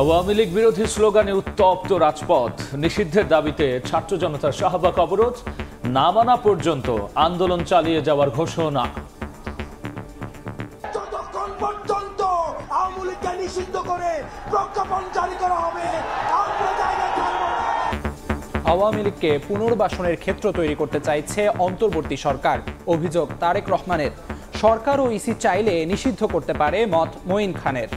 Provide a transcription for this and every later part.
আওয়ামী লীগ বিরোধী স্লোগানে উত্তপ্ত রাজপথ, নিষিদ্ধের দাবিতে ছাত্র জনতার শাহবাগ অবরোধ, না মানা পর্যন্ত আন্দোলন চালিয়ে যাওয়ার ঘোষণা। যতক্ষণ পর্যন্ত আওয়ামী লীগকে নিষিদ্ধ করে প্রজ্ঞাপন জারি করা হবে, আমরা জায়গায় থাকব না। আওয়ামী লীগকে পুনর্বাসনের ক্ষেত্র তৈরি করতে চাইছে অন্তর্বর্তী সরকার। অভিযোগ তারেক রহমানের। সরকার ও ইসি চাইলে নিষিদ্ধ করতে পারে, মত মঈন খানের।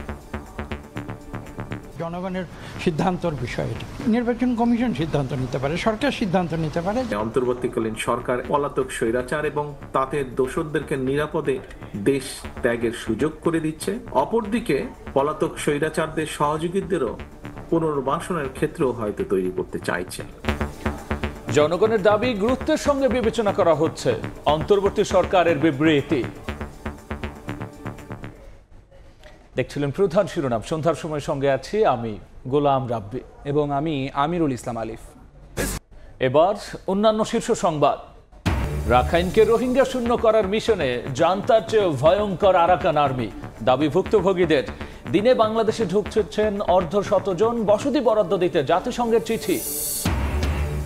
জনগণের সিদ্ধান্তর বিষয় এটি। নির্বাচন কমিশন সিদ্ধান্ত নিতে পারে, সরকার সিদ্ধান্ত নিতে পারে। অন্তর্বর্তীকালীন সরকার পলাতক স্বৈরাচার এবং তাতে দোষরদেরকে নিরাপদে দেশ ত্যাগের সুযোগ করে দিচ্ছে। অপরদিকে পলাতক স্বৈরাচারদের সহযোগীদেরও পুনর্বাসনের ক্ষেত্রেও হয়তো তৈরি করতে চাইছে। জনগণের দাবি গুরুত্বের সঙ্গে বিবেচনা করা হচ্ছে, অন্তর্বর্তী সরকারের বিবৃতি। দেখছিলেন প্রধান শিরোনাম। সন্ধ্যার সময় সঙ্গে আছি আমি গোলাম রাব্বি এবং আমি আমিরুল ইসলাম আলিফ। এবার অন্যান্য শীর্ষ সংবাদ। রাখাইনকে রোহিঙ্গা শূন্য করার মিশনে জান্তার চেয়েও ভয়ঙ্কর আরাকান আর্মি, দাবি ভুক্তভোগীদের। দিনে বাংলাদেশে ঢুকছেন অর্ধশত জন, বসতি বরাদ্দ দিতে জাতিসংঘের চিঠি।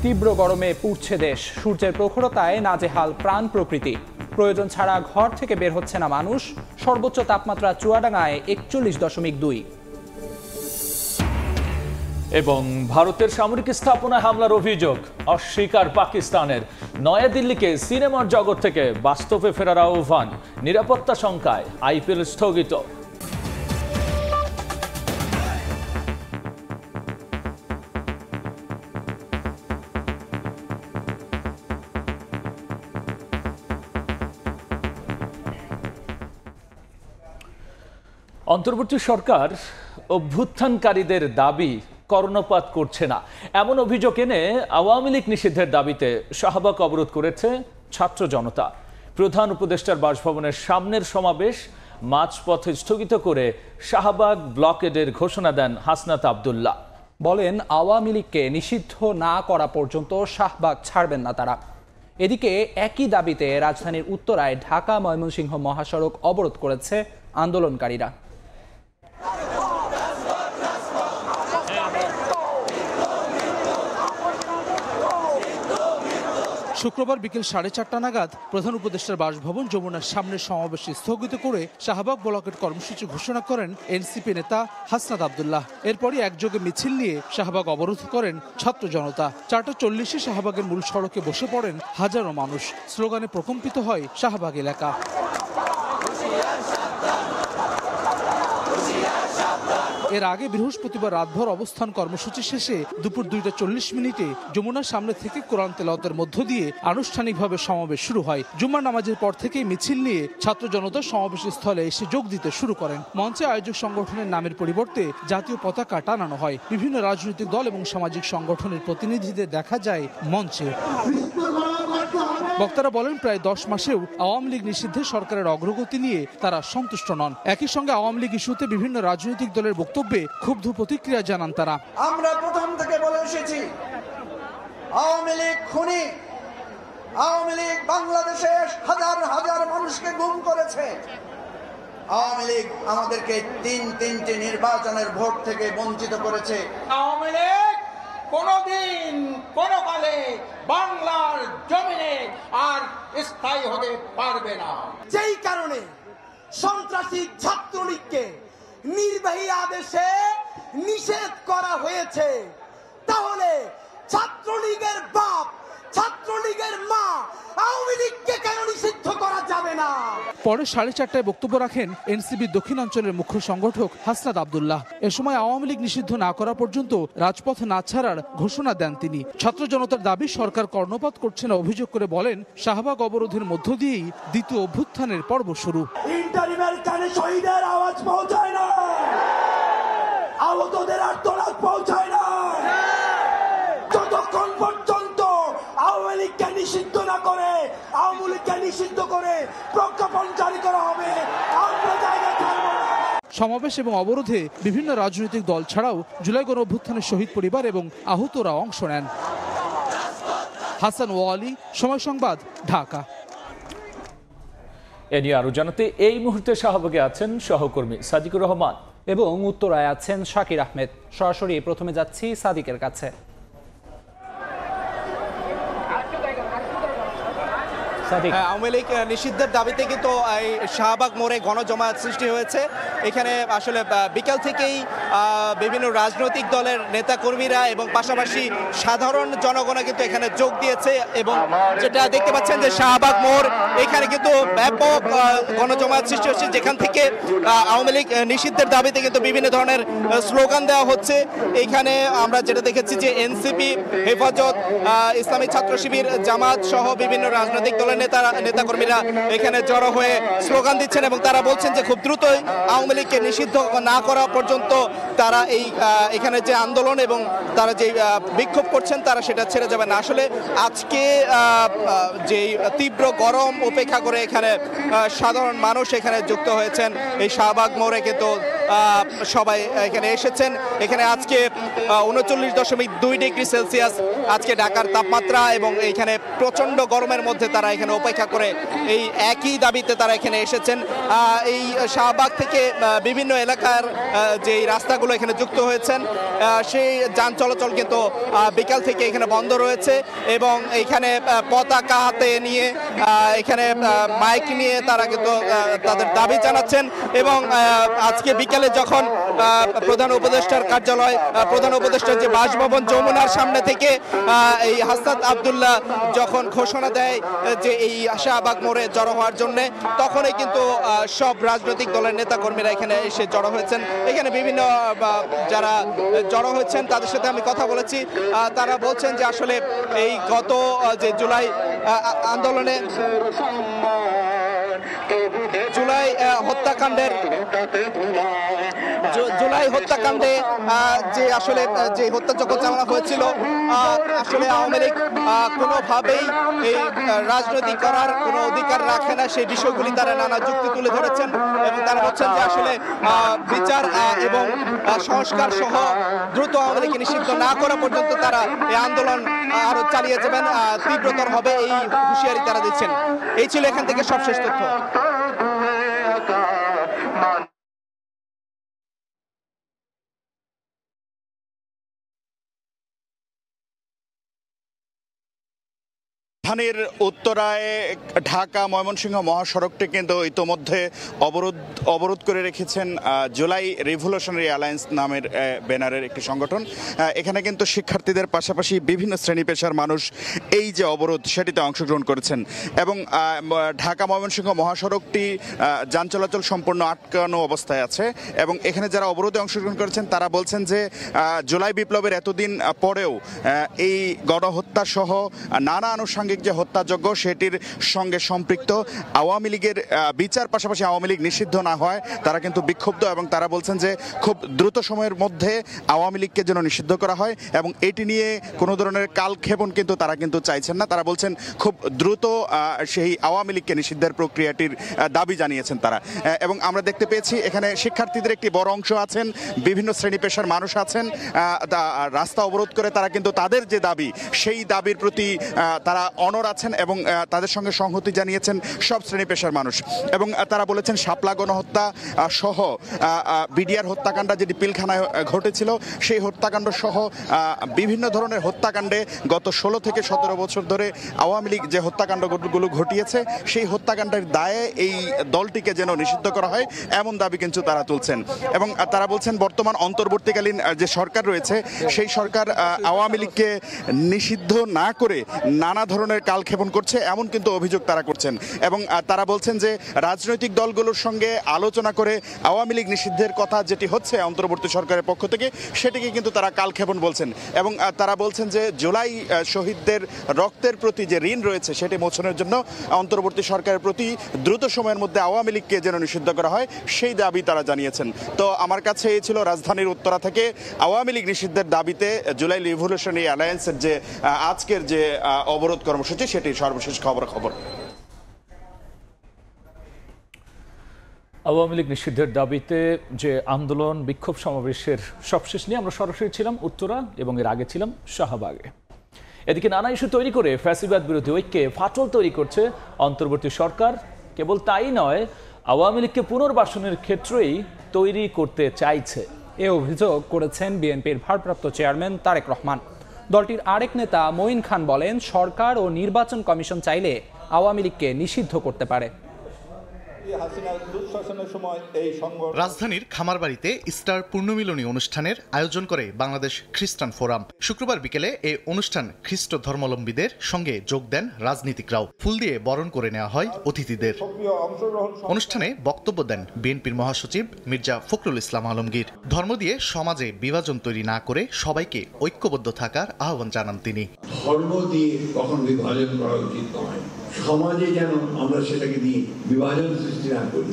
তীব্র গরমে পুড়ছে দেশ, সূর্যের প্রখরতায় নাজেহাল প্রাণ প্রকৃতি। প্রয়োজন ছাড়া ঘর থেকে বের হচ্ছে না মানুষ। সর্বোচ্চ তাপমাত্রা চুয়াডাঙ্গায় 41.2। এবং ভারতের সামরিক স্থাপনায় হামলার অভিযোগ অস্বীকার পাকিস্তানের। নয়াদিল্লিকে সিনেমার জগৎ থেকে বাস্তবে ফেরার আহ্বান। নিরাপত্তা শঙ্কায় আইপিএল স্থগিত। অন্তর্বর্তী সরকার অভ্যুত্থানকারীদের দাবি কর্ণপাত করছে না, এমন অভিযোগ এনে আওয়ামী লীগ নিষিদ্ধের দাবিতে শাহবাগ অবরোধ করেছে ছাত্র জনতা। প্রধান উপদেষ্টার বাসভবনের সামনের সমাবেশ মাঝপথে স্থগিত করে শাহবাগ ব্লকেডের ঘোষণা দেন হাসনাত আব্দুল্লাহ। বলেন, আওয়ামী লীগকে নিষিদ্ধ না করা পর্যন্ত শাহবাগ ছাড়বেন না তারা। এদিকে একই দাবিতে রাজধানীর উত্তরায় ঢাকা ময়মনসিংহ মহাসড়ক অবরোধ করেছে আন্দোলনকারীরা। শুক্রবার বিকেল 4:30 নাগাদ প্রধান উপদেষ্টার বাসভবন যমুনার সামনের সমাবেশ স্থগিত করে শাহবাগ ব্লকের কর্মসূচি ঘোষণা করেন এনসিপি নেতা হাসনাত আব্দুল্লাহ। এরপরই একযোগে মিছিল নিয়ে শাহবাগ অবরোধ করেন ছাত্র জনতা। 4:40-এ শাহবাগের মূল সড়কে বসে পড়েন হাজারো মানুষ। স্লোগানে প্রকম্পিত হয় শাহবাগ এলাকা। এর আগে বৃহস্পতিবার রাতভর অবস্থান কর্মসূচি শেষে দুপুর 2:40 যমুনার সামনে থেকে কোরআন তেলাওয়াতের মধ্য দিয়ে আনুষ্ঠানিকভাবে সমাবেশ শুরু হয়। জুম্মার নামাজের পর থেকেই মিছিল নিয়ে ছাত্র জনতা সমাবেশ স্থলে এসে যোগ দিতে শুরু করেন। মঞ্চে আয়োজক সংগঠনের নামের পরিবর্তে জাতীয় পতাকা টানানো হয়। বিভিন্ন রাজনৈতিক দল এবং সামাজিক সংগঠনের প্রতিনিধিদের দেখা যায় মঞ্চে। বক্তারা বলেন, প্রায় 10 মাসেও আওয়ামী লীগ নিষিদ্ধে সরকারের অগ্রগতি নিয়ে তারা সন্তুষ্ট নন। একই সঙ্গে আওয়ামী লীগ ইস্যুতে বিভিন্ন রাজনৈতিক দলের বক্তব্যে ক্ষুব্ধ প্রতিক্রিয়া জানান তারা। আমরা প্রথম থেকে বলে এসেছি, আওয়ামী লীগ খুনি। আওয়ামী লীগ বাংলাদেশে হাজার হাজার মানুষকে গুম করেছে। আওয়ামী লীগ আমাদেরকে তিনটি নির্বাচনের ভোট থেকে বঞ্চিত করেছে। আওয়ামী লীগ কোনদিন কোনকালে বাংলার জমিনে আর স্থায়ী হতে পারবে না। যেই কারণে সন্ত্রাসী ছাত্রলীগকে নির্বাহী আদেশে নিষেধ করা হয়েছে, তাহলে ছাত্রলীগের বাপ, ছাত্রলীগের মা আওয়ামী লীগকে কেন নিষিদ্ধ করা যাবে না? পরে 4:30টায় বক্তব্য রাখেন এনসিপি দক্ষিণাঞ্চলের মুখ্য সংগঠক হাসনাত আব্দুল্লাহ। এ সময় আওয়ামী লীগ নিষিদ্ধ না করা পর্যন্ত রাজপথ না ছাড়ার ঘোষণা দেন তিনি। ছাত্র জনতার দাবি সরকার কর্ণপাত করছে না অভিযোগ করে বলেন, শাহবাগ অবরোধের মধ্য দিয়েই দ্বিতীয় অভ্যুত্থানের পর্ব শুরু। ইন্টারিমের কানে শহীদের আওয়াজ পৌঁছায় না, আহতদের আর্তনাদ পৌঁছায় না। যতক্ষণ পর্যন্ত আওয়ামী লীগকে নিষিদ্ধ না করে, আওয়ামী লীগকে নিষিদ্ধ করে প্রজ্ঞাপন জারি করা হবে, আমরা জায়গায় থাকব না। সমাবেশ এবং অবরোধে বিভিন্ন রাজনৈতিক দল ছাড়াও জুলাই গণ অভ্যুত্থানের শহীদ পরিবার এবং আহতরা অংশ নেন। হাসান ওয়ালি, সময় সংবাদ, ঢাকা। এ নিয়ে আরো জানাতে এই মুহূর্তে শাহবাগে আছেন সহকর্মী সাদিকুর রহমান। এবং উত্তরায় আছেন শাকির আহমেদ। সরাসরি প্রথমে যাচ্ছি সাদিকের কাছে। আওয়ামী লীগ নিষিদ্ধের দাবিতে কিন্তু এই শাহবাগ মোড়ে গণজমায়েত সৃষ্টি হয়েছে। এখানে আসলে বিকাল থেকেই বিভিন্ন রাজনৈতিক দলের নেতাকর্মীরা এবং পাশাপাশি সাধারণ জনগণ কিন্তু এখানে যোগ দিয়েছে এবং যেটা দেখতে পাচ্ছেন যে শাহবাগ মোড় এখানে কিন্তু ব্যাপক গণজমায়েত সৃষ্টি হচ্ছে, যেখান থেকে আওয়ামী লীগ নিষিদ্ধের দাবিতে কিন্তু বিভিন্ন ধরনের স্লোগান দেওয়া হচ্ছে। এখানে আমরা যেটা দেখেছি যে এনসিপি, হেফাজত, ইসলামী ছাত্র শিবির, জামাত সহ বিভিন্ন রাজনৈতিক দলের নেতাকর্মীরা এখানে জড়ো হয়ে স্লোগান দিচ্ছেন এবং তারা বলছেন যে খুব দ্রুতই আওয়ামী লীগকে নিষিদ্ধ না করা পর্যন্ত তারা এখানে যে আন্দোলন এবং তারা যে বিক্ষোভ করছেন তারা সেটা ছেড়ে যাবে না। আসলে আজকে যে তীব্র গরম উপেক্ষা করে এখানে সাধারণ মানুষ এখানে যুক্ত হয়েছেন। এই শাহবাগ মোড়ে কিন্তু সবাই এখানে এসেছেন। এখানে আজকে 39.2 ডিগ্রি সেলসিয়াস আজকে ঢাকার তাপমাত্রা এবং এখানে প্রচন্ড গরমের মধ্যে তারা এখানে অপেক্ষা করে এই একই দাবিতে তারা এখানে এসেছেন। এই শাহবাগ থেকে বিভিন্ন এলাকার যে রাস্তাগুলো এখানে যুক্ত হয়েছেন সেই যান চলাচল কিন্তু বিকাল থেকে এখানে বন্ধ রয়েছে এবং এখানে পতাকা হাতে নিয়ে এখানে মাইক নিয়ে তারা কিন্তু তাদের দাবি জানাচ্ছেন এবং আজকে বিকালে যখন প্রধান উপদেষ্টার কার্যালয়, প্রধান উপদেষ্টার যে বাসভবন যমুনার সামনে থেকে এই হাসনাত আব্দুল্লাহ যখন ঘোষণা দেয় যে এই শাহবাগ মোড়ে জড়ো হওয়ার জন্য, তখনই কিন্তু সব রাজনৈতিক দলের নেতাকর্মীরা এখানে এসে জড়ো হয়েছেন। এখানে বিভিন্ন যারা জড়ো হয়েছেন তাদের সাথে আমি কথা বলেছি। তারা বলছেন যে আসলে এই গত যে জুলাই আন্দোলনে জুলাই হত্যাকাণ্ডে যে আসলে যে হত্যাযজ্ঞ চালানো হয়েছিল, আসলে আওয়ামী লীগ কোনোভাবেই এই রাজনৈতিক করার কোনো অধিকার রাখে না, সেই বিষয়গুলি তারা নানা যুক্তি তুলে ধরেছেন এবং তারা বলছেন যে আসলে বিচার এবং সংস্কার সহ দ্রুত আওয়ামী লীগকে নিষিদ্ধ না করা পর্যন্ত তারা এই আন্দোলন আরো চালিয়ে যাবেন, তীব্রতর হবে এই হুঁশিয়ারি তারা দিচ্ছেন। এই ছিল এখান থেকে সবশেষ তথ্য। রাজধানীর উত্তরায় ঢাকা ময়মনসিংহ মহাসড়কটি কিন্তু ইতোমধ্যে অবরোধ করে রেখেছেন জুলাই রিভলিউশনারি অ্যালায়েন্স নামের ব্যানারের একটি সংগঠন। এখানে কিন্তু শিক্ষার্থীদের পাশাপাশি বিভিন্ন শ্রেণী পেশার মানুষ এই যে অবরোধ সেটিতে অংশগ্রহণ করেছেন এবং ঢাকা ময়মনসিংহ মহাসড়কটি যান চলাচল সম্পূর্ণ আটকানো অবস্থায় আছে এবং এখানে যারা অবরোধে অংশগ্রহণ করেছেন তারা বলছেন যে জুলাই বিপ্লবের এতদিন পরেও এই গণহত্যা সহ নানা আনুষঙ্গিক যে হত্যাযজ্ঞ সেটির সঙ্গে সম্পৃক্ত আওয়ামী লীগের বিচার পাশাপাশি আওয়ামী লীগ নিষিদ্ধ না হয় তারা কিন্তু বিক্ষুব্ধ এবং তারা বলছেন যে খুব দ্রুত সময়ের মধ্যে আওয়ামী লীগকে যেন নিষিদ্ধ করা হয় এবং এটি নিয়ে কোনো ধরনের কালক্ষেপণ কিন্তু তারা কিন্তু চাইছেন না। তারা বলছেন খুব দ্রুত সেই আওয়ামী লীগকে নিষিদ্ধের প্রক্রিয়াটির দাবি জানিয়েছেন তারা। এবং আমরা দেখতে পেয়েছি এখানে শিক্ষার্থীদের একটি বড় অংশ আছেন, বিভিন্ন শ্রেণী পেশার মানুষ আছেন, রাস্তা অবরোধ করে তারা কিন্তু তাদের যে দাবি সেই দাবির প্রতি তারা অনড় আছেন এবং তাদের সঙ্গে সংহতি জানিয়েছেন সব শ্রেণী পেশার মানুষ। এবং তারা বলেছেন শাপলা গণহত্যা সহ বিডিআর হত্যাকাণ্ড যেটি পিলখানায় ঘটেছিল সেই হত্যাকাণ্ড সহ বিভিন্ন ধরনের হত্যাকাণ্ডে গত 16 থেকে 17 বছর ধরে আওয়ামী লীগ যে হত্যাকাণ্ডগুলো ঘটিয়েছে সেই হত্যাকাণ্ডের দায়ে এই দলটিকে যেন নিষিদ্ধ করা হয় এমন দাবি কিন্তু তারা তুলছেন। এবং তারা বলছেন বর্তমান অন্তর্বর্তীকালীন যে সরকার রয়েছে সেই সরকার আওয়ামী লীগকে নিষিদ্ধ না করে নানা ধরনের কালক্ষেপণ করছে এমন কিন্তু অভিযোগ তারা করছেন। এবং তারা বলছেন যে রাজনৈতিক দলগুলোর সঙ্গে আলোচনা করে আওয়ামী লীগ নিষিদ্ধের কথা যেটি হচ্ছে অন্তর্বর্তী সরকারের পক্ষ থেকে সেটিকে কিন্তু তারা কালক্ষেপণ বলছেন। এবং তারা বলছেন যে জুলাই শহীদদের রক্তের প্রতি যে ঋণ রয়েছে সেটি মোচনের জন্য অন্তর্বর্তী সরকারের প্রতি দ্রুত সময়ের মধ্যে আওয়ামী লীগকে যেন নিষিদ্ধ করা হয় সেই দাবি তারা জানিয়েছেন। তো আমার কাছে এই ছিল রাজধানীর উত্তরা থেকে আওয়ামী লীগ নিষিদ্ধের দাবিতে জুলাই রিভলিউশনারি অ্যালায়েন্সের যে আজকের যে অবরোধ কর্মসূচি সেটির সর্বশেষ খবর। আওয়ামী লীগ নিষিদ্ধের দাবিতে যে আন্দোলন বিক্ষোভ সমাবেশের সবশেষ নিয়ে আমরা সরাসরি ছিলাম উত্তরা এবং এর আগে ছিলাম শাহবাগে। এদিকে নানা ইস্যু তৈরি করে ফ্যাসিবাদ বিরোধী ঐক্যে ফাটল তৈরি করছে অন্তর্বর্তী সরকার। কেবল তাই নয়, আওয়ামী লীগকে পুনর্বাসনের ক্ষেত্রেই তৈরি করতে চাইছে। এ অভিযোগ করেছেন বিএনপির ভারপ্রাপ্ত চেয়ারম্যান তারেক রহমান। দলটির আরেক নেতা মঈন খান বলেন, সরকার ও নির্বাচন কমিশন চাইলে আওয়ামী লীগকে নিষিদ্ধ করতে পারে। রাজধানীর খামারবাড়িতে স্টার পূর্ণমিলনী অনুষ্ঠানের আয়োজন করে বাংলাদেশ খ্রিস্টান ফোরাম। শুক্রবার বিকেলে এই অনুষ্ঠান খ্রিস্ট ধর্মাবলম্বীদের সঙ্গে যোগ দেন রাজনীতিকরাও। ফুল দিয়ে বরণ করে নেওয়া হয় অতিথিদের। অনুষ্ঠানে বক্তব্য দেন বিএনপির মহাসচিব মির্জা ফখরুল ইসলাম আলমগীর। ধর্ম দিয়ে সমাজে বিভাজন তৈরি না করে সবাইকে ঐক্যবদ্ধ থাকার আহ্বান জানান তিনি। ধর্ম দিয়ে কখন বিভাজন করা উচিত নয়, সমাজে যেন আমরা সেটাকে দিয়ে বিভাজন সৃষ্টি না করি,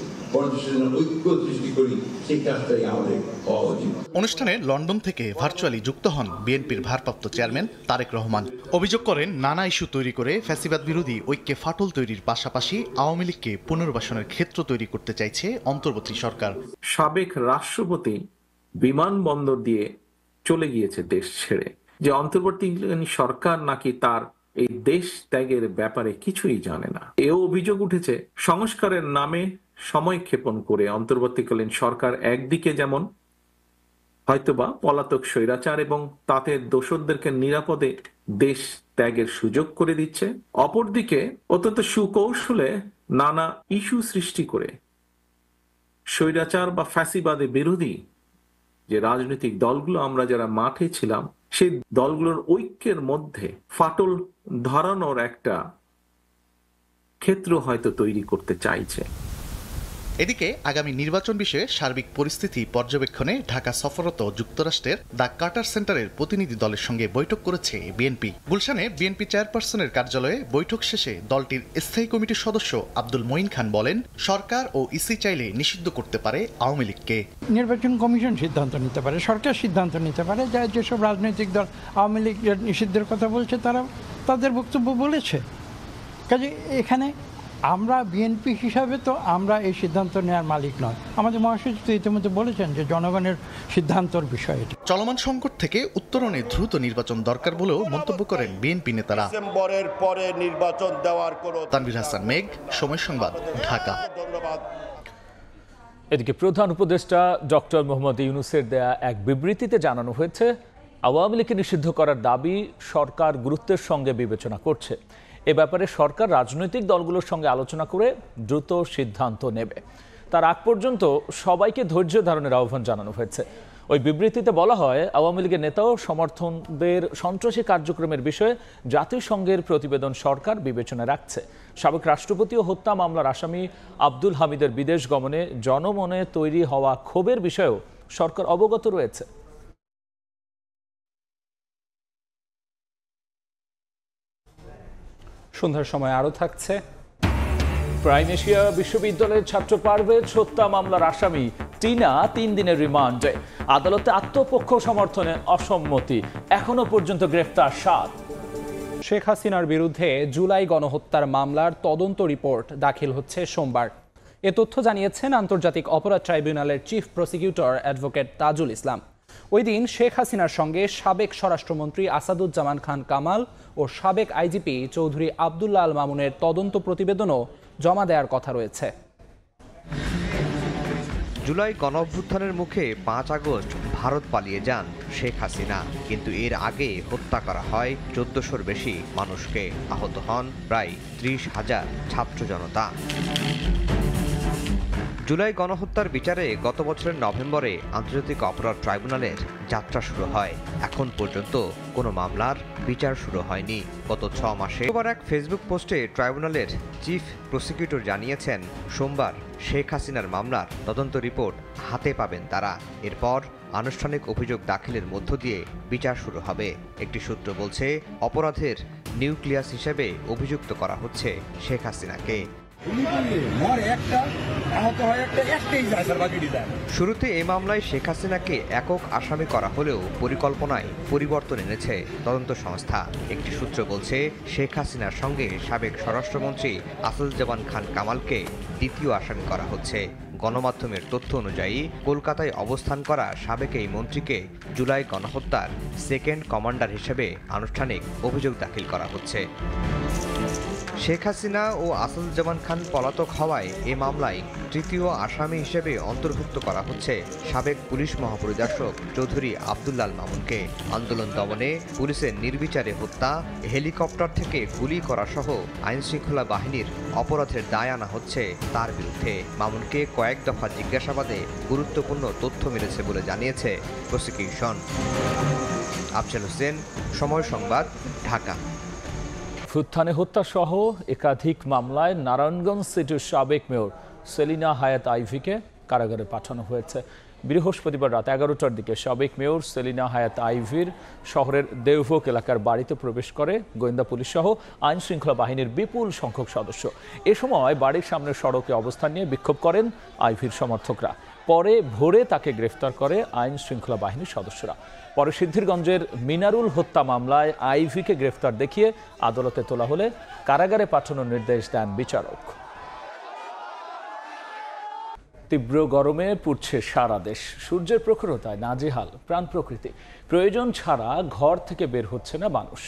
ঐক্য সৃষ্টি করি, সেই কাজটাই আমাদের হওয়া উচিত। অনুষ্ঠানে লন্ডন থেকে ভার্চুয়ালি যুক্ত হন বিএনপির ভারপ্রাপ্ত চেয়ারম্যান তারেক রহমান। অভিযোগ করেন, নানা ইস্যু তৈরি করে ফ্যাসিবাদ বিরোধী ঐক্যে ফাটল তৈরির পাশাপাশি আওয়ামী লীগকে পুনর্বাসনের ক্ষেত্র তৈরি করতে চাইছে অন্তর্বর্তী সরকার। সাবেক রাষ্ট্রপতি বিমানবন্দর দিয়ে চলে গিয়েছে দেশ ছেড়ে, যে অন্তর্বর্তী সরকার নাকি তার এই দেশ ত্যাগের ব্যাপারে কিছুই জানে না। এও অভিযোগ উঠেছে, সংস্কারের নামে সময় ক্ষেপণ করে অন্তর্বর্তীকালীন সরকার একদিকে যেমন হয়তোবা পলাতক স্বৈরাচার এবং তাদের দোসরদেরকে নিরাপদে দেশ ত্যাগের সুযোগ করে দিচ্ছে, অপরদিকে অত্যন্ত সুকৌশলে নানা ইস্যু সৃষ্টি করে স্বৈরাচার বা ফ্যাসিবাদে বিরোধী যে রাজনৈতিক দলগুলো আমরা যারা মাঠে ছিলাম, সেই দলগুলোর ঐক্যের মধ্যে ফাটল ধরানোর একটা ক্ষেত্র হয়তো তৈরি করতে চাইছে। এদিকে আগামী নির্বাচন বিষয়ে সার্বিক পরিস্থিতি পর্যবেক্ষণে ঢাকা সফররত যুক্তরাষ্ট্রের দ্য কার্টার সেন্টারের প্রতিনিধি দলের সঙ্গে বৈঠক করেছে বিএনপি। গুলশানে বিএনপি চেয়ারপারসনের কার্যালয়ে বৈঠক শেষে দলটির স্থায়ী কমিটির সদস্য আব্দুল মঈন খান বলেন, সরকার ও ইসি চাইলে নিষিদ্ধ করতে পারে আওয়ামী লীগকে। নির্বাচন কমিশন সিদ্ধান্ত নিতে পারে, সরকার সিদ্ধান্ত নিতে পারে। যেসব রাজনৈতিক দল আওয়ামী লীগ নিষিদ্ধের কথা বলছে তারা তাদের বক্তব্য বলেছে। কাজে এখানে আমরা বিএনপি হিসাবে তো আমরা এই সিদ্ধান্ত নেওয়ার মালিক নয়। আমাদের মহাসচিব তো ইতিমধ্যে বলেছেন যে জনগণের সিদ্ধান্তর বিষয় এটি। চলমান সংকট থেকে উত্তরণে দ্রুত নির্বাচন দরকার বলেও মন্তব্য করেন বিএনপি নেতারা। ডিসেম্বরের পরে নির্বাচন দেওয়ার কোনো। তানভীর হাসান মেঘ, সময় সংবাদ, ঢাকা। ধন্যবাদ। এদিকে প্রধান উপদেষ্টা ডক্টর মোহাম্মদ ইউনূসের দেয়া এক বিবৃতিতে জানানো হয়েছে, আওয়ামী লীগকে নিষিদ্ধ করার দাবি সরকার গুরুত্বের সঙ্গে বিবেচনা করছে। এ ব্যাপারে সরকার রাজনৈতিক দলগুলোর সঙ্গে আলোচনা করে দ্রুত সিদ্ধান্ত নেবে। তার আগ পর্যন্ত সবাইকে ধৈর্য ধারণের আহ্বান জানানো হয়েছে। ওই বিবৃতিতে বলা হয়, আওয়ামী লীগের নেতা ও সমর্থকদের সন্ত্রাসী কার্যক্রমের বিষয়ে জাতিসংঘের প্রতিবেদন সরকার বিবেচনা রাখছে। সাবেক রাষ্ট্রপতি ও হত্যা মামলার আসামি আব্দুল হামিদের বিদেশ গমনে জনমনে তৈরি হওয়া ক্ষোভের বিষয়েও সরকার অবগত রয়েছে। সন্ধ্যার সময় আরও থাকছে। প্রাইম এশিয়া বিশ্ববিদ্যালয়ের ছাত্র পারভেজ হত্যা মামলার আসামি টিনা 3 দিনের রিমান্ডে। আদালতে আত্মপক্ষ সমর্থনে অসম্মতি। এখনো পর্যন্ত গ্রেফতার 7। শেখ হাসিনার বিরুদ্ধে জুলাই গণহত্যার মামলার তদন্ত রিপোর্ট দাখিল হচ্ছে সোমবার। এ তথ্য জানিয়েছেন আন্তর্জাতিক অপরাধ ট্রাইব্যুনালের chief prosecutor advocate Tajul Islam. ওই দিন শেখ হাসিনার সঙ্গে সাবেক স্বরাষ্ট্রমন্ত্রী আসাদুজ্জামান খান কামাল ও সাবেক আইজিপি চৌধুরী আবদুল্লাহ আল মামুনের তদন্ত প্রতিবেদনও জমা দেওয়ার কথা রয়েছে। জুলাই গণঅভ্যুত্থানের মুখে 5 আগস্ট ভারত পালিয়ে যান শেখ হাসিনা, কিন্তু এর আগে হত্যা করা হয় 1400-র বেশি মানুষকে। আহত হন প্রায় 30,000 ছাত্র জনতা। জুলাই গণহত্যার বিচারে গত বছরের নভেম্বরে আন্তর্জাতিক অপরাধ ট্রাইব্যুনালের যাত্রা শুরু হয়। এখন পর্যন্ত কোনো মামলার বিচার শুরু হয়নি। গত 6 মাসে এবার এক ফেসবুক পোস্টে ট্রাইব্যুনালের চিফ প্রসিকিউটর জানিয়েছেন, সোমবার শেখ হাসিনার মামলার তদন্ত রিপোর্ট হাতে পাবেন তারা। এরপর আনুষ্ঠানিক অভিযোগ দাখিলের মধ্য দিয়ে বিচার শুরু হবে। একটি সূত্র বলছে, অপরাধের নিউক্লিয়াস হিসেবে অভিযুক্ত করা হচ্ছে শেখ হাসিনাকে। শুরুতে এই মামলায় শেখ হাসিনাকে একক আসামি করা হলেও পরিকল্পনায় পরিবর্তন এনেছে তদন্ত সংস্থা। একটি সূত্র বলছে, শেখ হাসিনার সঙ্গে সাবেক স্বরাষ্ট্রমন্ত্রী আসাদুজ্জামান খান কামালকে দ্বিতীয় আসামি করা হচ্ছে। গণমাধ্যমের তথ্য অনুযায়ী কলকাতায় অবস্থান করা সাবেক এই মন্ত্রীকে জুলাই গণহত্যার সেকেন্ড কমান্ডার হিসেবে আনুষ্ঠানিক অভিযোগ দাখিল করা হচ্ছে। শেখ হাসিনা ও আসাদুজ্জামান খান পলাতক হওয়ায় এ মামলায় তৃতীয় আসামি হিসেবে অন্তর্ভুক্ত করা হচ্ছে সাবেক পুলিশ মহাপরিদর্শক চৌধুরী আব্দুল্লাল মামুনকে। আন্দোলন দমনে পুলিশের নির্বিচারে হত্যা, হেলিকপ্টার থেকে গুলি করা সহ আইনশৃঙ্খলা বাহিনীর অপরাধের দায় আনা হচ্ছে তার বিরুদ্ধে। মামুনকে কয়েক দফা জিজ্ঞাসাবাদে গুরুত্বপূর্ণ তথ্য মিলেছে বলে জানিয়েছে প্রসিকিউশন। আফজাল হোসেন, সময় সংবাদ, ঢাকা। অভ্যুত্থানে হত্যা সহ একাধিক মামলায় নারায়ণগঞ্জ সিটির সাবেক মেয়র সেলিনা হায়াত আইভিকে কারাগারে পাঠানো হয়েছে। বৃহস্পতিবার রাত 11টার দিকে সাবেক মেয়র সেলিনা হায়াত আইভির শহরের দেওভোগ এলাকার বাড়িতে প্রবেশ করে গোয়েন্দা পুলিশ সহ আইন শৃঙ্খলা বাহিনীর বিপুল সংখ্যক সদস্য। এ সময় বাড়ির সামনের সড়কে অবস্থান নিয়ে বিক্ষোভ করেন আইভির সমর্থকরা। পরে ভোরে তাকে গ্রেফতার করে আইন শৃঙ্খলা বাহিনীর সদস্যরা। পরে সিদ্ধিরগঞ্জের মিনারুল হত্যা মামলায় আইভিকে গ্রেফতার দেখিয়ে আদালতে তোলা হলে কারাগারে পাঠানোর নির্দেশ দেন বিচারক। তীব্র গরমে পুড়ছে সারা দেশ। সূর্যের প্রখরতায় নাজেহাল প্রাণ প্রকৃতি। প্রয়োজন ছাড়া ঘর থেকে বের হচ্ছে না মানুষ।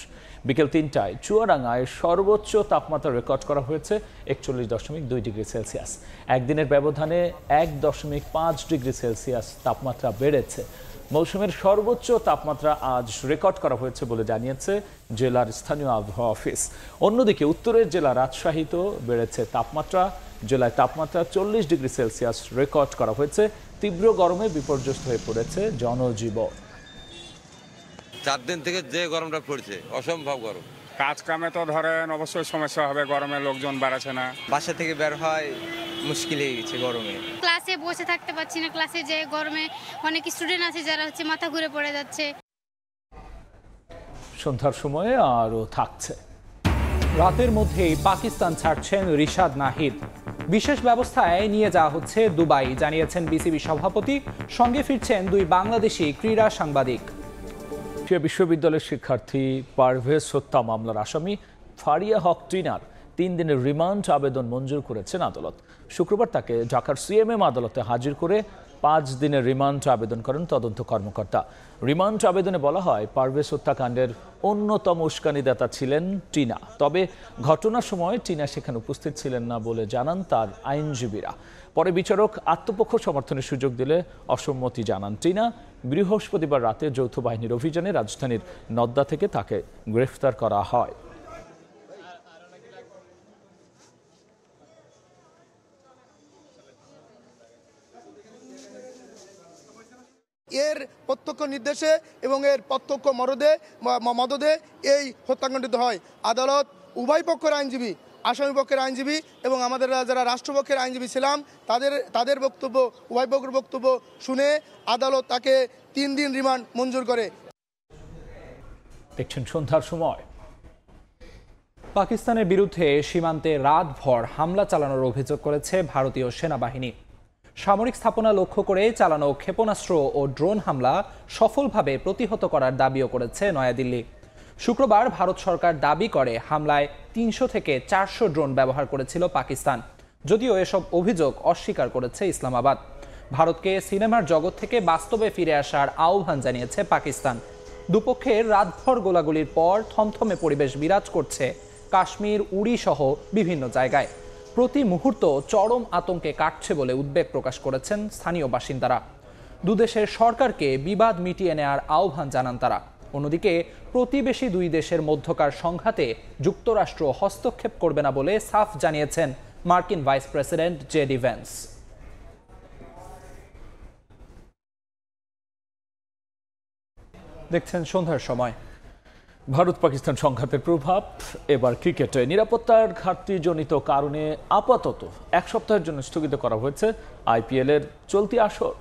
বিকেল 3টায় চুয়াডাঙ্গায় সর্বোচ্চ তাপমাত্রা রেকর্ড করা হয়েছে 41.2 ডিগ্রি সেলসিয়াস। একদিনের ব্যবধানে 1.5 ডিগ্রি সেলসিয়াস তাপমাত্রা বেড়েছে। মৌসুমের সর্বোচ্চ তাপমাত্রা আজ রেকর্ড করা হয়েছে বলে জানিয়েছে জেলার স্থানীয় আবহাওয়া অফিস। অন্যদিকে উত্তরের জেলা রাজশাহীতেও বেড়েছে তাপমাত্রা। জেলায় তাপমাত্রা 40 ডিগ্রি সেলসিয়াস রেকর্ড করা হয়েছে। তীব্র গরমে বিপর্যস্ত হয়ে পড়েছে জনজীবন। 4 দিন থেকে যে গরমটা পড়ছে অসম্ভব গরম। কাজ কামে তো ধরেন অবশ্যই সমস্যা হবে, গরমে লোকজন বাড়াচ্ছে না, বাসা থেকে বের হয় মুশকিল হয়ে গেছে গরমে। ক্লাসে বসে থাকতে পারছি না, ক্লাসে যে গরমে অনেক স্টুডেন্ট আছে যারা মাথা ঘুরে পড়ে যাচ্ছে। সন্ধ্যার সময়ে আরও থাকছে। রাতের মধ্যেই পাকিস্তান ছাড়ছেন রিশাদ নাহিদ। বিশেষ ব্যবস্থায় নিয়ে যাওয়া হচ্ছে দুবাই, জানিয়েছেন বিসিবি সভাপতি। সঙ্গে ফিরছেন 2 বাংলাদেশি ক্রীড়া সাংবাদিক। বিশ্ববিদ্যালয়ের শিক্ষার্থী পারভেজ হত্যা মামলার আসামি ফারিয়া হক টিনার 3 দিনের রিমান্ড আবেদন মঞ্জুর করেছেন আদালত। শুক্রবার তাকে ঢাকার সিএমএম আদালতে হাজির করে 5 দিনের রিমান্ড আবেদন করেন তদন্ত কর্মকর্তা। রিমান্ড আবেদনে বলা হয়, পারভেজ হত্যাকাণ্ডের অন্যতম উস্কানিদাতা ছিলেন টিনা। তবে ঘটনার সময় টিনা সেখানে উপস্থিত ছিলেন না বলে জানান তার আইনজীবীরা। পরে বিচারক আত্মপক্ষ সমর্থনের সুযোগ দিলে অসম্মতি জানান টিনা। বৃহস্পতিবার রাতে যৌথ বাহিনীর অভিযানে রাজধানীর নদ্দা থেকে তাকে গ্রেফতার করা হয়। এর প্রত্যক্ষ নির্দেশে এবং এর প্রত্যক্ষ মদদে এই হত্যাকাণ্ড হয়। আদালত উভয় পক্ষের আইনজীবী, আসামি পক্ষের আইনজীবী এবং আমাদের যারা রাষ্ট্রপক্ষের আইনজীবী ছিলাম তাদের বক্তব্য, উভয় পক্ষের বক্তব্য শুনে আদালত তাকে 3 দিন রিমান্ড মঞ্জুর করে। দেখছেন সন্ধ্যার সময়। পাকিস্তানের বিরুদ্ধে সীমান্তে রাতভর হামলা চালানোর অভিযোগ করেছে ভারতীয় সেনাবাহিনী। সামরিক স্থাপনা লক্ষ্য করে চালানো ক্ষেপণাস্ত্র ও ড্রোন হামলা সফলভাবে প্রতিহত করার দাবিও করেছে নয়াদিল্লি। শুক্রবার ভারত সরকার দাবি করে হামলায় 300 থেকে 400 ড্রোন ব্যবহার করেছিল পাকিস্তান, যদিও এসব অভিযোগ অস্বীকার করেছে ইসলামাবাদ। ভারতকে সিনেমার জগৎ থেকে বাস্তবে ফিরে আসার আহ্বান জানিয়েছে পাকিস্তান। দুপক্ষের রাতভর গোলাগুলির পর থমথমে পরিবেশ বিরাজ করছে কাশ্মীর, উড়ি সহ বিভিন্ন জায়গায়। প্রতি মুহূর্ত চরম আতঙ্কে কাটছে বলে উদ্বেগ প্রকাশ করেছেন স্থানীয় বাসিন্দারা। দুদেশের সরকারকে বিবাদ মিটিয়ে নেওয়ার আহ্বান জানান তারা। অন্যদিকে প্রতিবেশী 2 দেশের মধ্যকার সংঘাতে যুক্তরাষ্ট্র হস্তক্ষেপ করবে না বলে সাফ জানিয়েছেন মার্কিন ভাইস প্রেসিডেন্ট জেডি ভ্যান্স। দেখছেন সন্ধ্যার সময়। ভারত পাকিস্তান সংঘাতের প্রভাব এবার ক্রিকেটে। নিরাপত্তার ঘাটতিজনিত কারণে আপাতত 1 সপ্তাহের জন্য স্থগিত করা হয়েছে আইপিএলের চলতি আসর।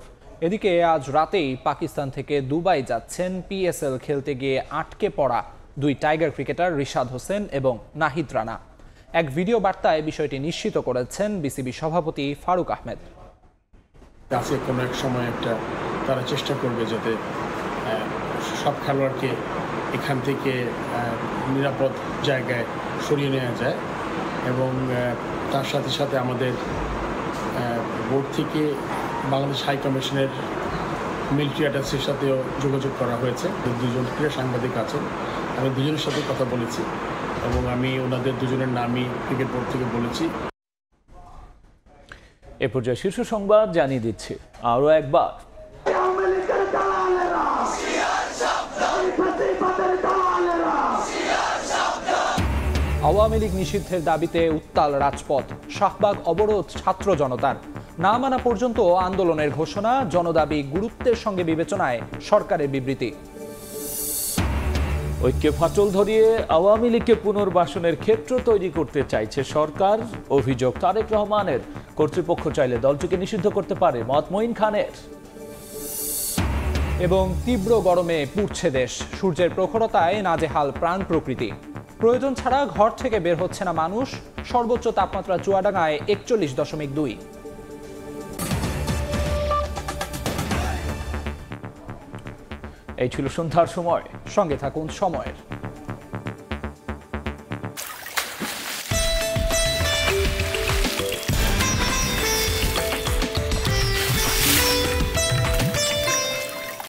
এদিকে আজ রাতেই পাকিস্তান থেকে দুবাই যাচ্ছেন পিএসএল খেলতে গিয়ে আটকে পড়া 2 টাইগার ক্রিকেটার রিশাদ হোসেন এবং নাহিদ রানা। এক ভিডিও বার্তায় বিষয়টি নিশ্চিত করেছেন বিসিবি সভাপতি ফারুক আহমেদ। কাছে কোনো এক সময় তারা চেষ্টা করবে যাতে সব খেলোয়াড়কে এখান থেকে নিরাপদ জায়গায় সরিয়ে নেওয়া যায় এবং তার সাথে সাথে আমাদের বোর্ড থেকে বাংলাদেশ হাই কমিশনের মিলিটারি অ্যাটাচের সাথেও যোগাযোগ করা হয়েছে। 2 জন ক্রীড়া সাংবাদিক আছেন, আমি 2 জনের সাথে কথা বলেছি এবং আমি ওনাদের দুজনের নামই ক্রিকেট বোর্ড থেকে বলেছি। এ পর্যায়ে শীর্ষ সংবাদ জানিয়ে দিচ্ছি আরও একবার। আওয়ামী লীগ নিষিদ্ধের দাবিতে উত্তাল রাজপথ, শাহবাগ অবরোধ ছাত্র জনতার। না মানা পর্যন্ত আন্দোলনের ঘোষণা, জনদাবি গুরুত্বের সঙ্গে বিবেচনায় সরকারের বিবৃতি। ঐক্যে ফাটল ধরিয়ে আওয়ামী লীগকে পুনর্বাসনের ক্ষেত্র তৈরি করতে চাইছে সরকার, অভিযোগ তারেক রহমানের। কর্তৃপক্ষ চাইলে দলটিকে নিষিদ্ধ করতে পারে, মত মঈন খানের। এবং তীব্র গরমে পুড়ছে দেশ, সূর্যের প্রখরতায় নাজেহাল প্রাণ প্রকৃতি। প্রয়োজন ছাড়া ঘর থেকে বের হচ্ছে না মানুষ, সর্বোচ্চ তাপমাত্রা চুয়াডাঙ্গায় 41.2। এই ছিল সন্ধ্যার সময়, সঙ্গে থাকুন সময়ের।